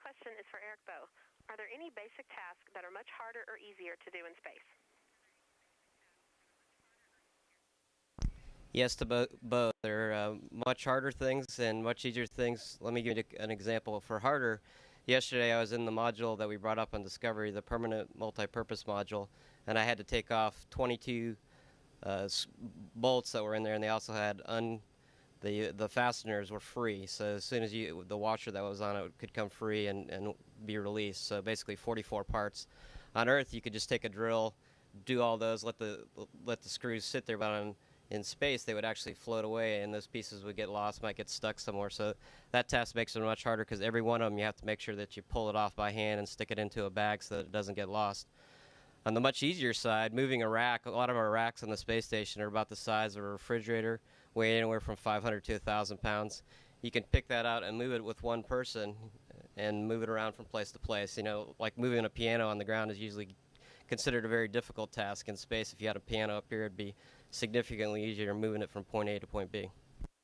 question is for Eric Bowe. Are there any basic tasks that are much harder or easier to do in space? Yes, to both. There are much harder things and much easier things. Let me give you an example. For harder, yesterday I was in the module that we brought up on Discovery, the permanent multi-purpose module, and I had to take off 22 bolts that were in there, and they also had the fasteners were free. So as soon as the washer that was on it could come free and be released. So basically 44 parts. On Earth, you could just take a drill, do all those, let the screws sit there, but in space they would actually float away, and those pieces would get lost, might get stuck somewhere. So that task makes it much harder because every one of them you have to make sure that you pull it off by hand and stick it into a bag so that it doesn't get lost. On the much easier side, moving a rack, a lot of our racks on the space station are about the size of a refrigerator, weigh anywhere from 500 to 1,000 pounds. You can pick that out and move it with one person and move it around from place to place. You know, like moving a piano on the ground is usually considered a very difficult task in space. If you had a piano up here, it'd be significantly easier moving it from point A to point B.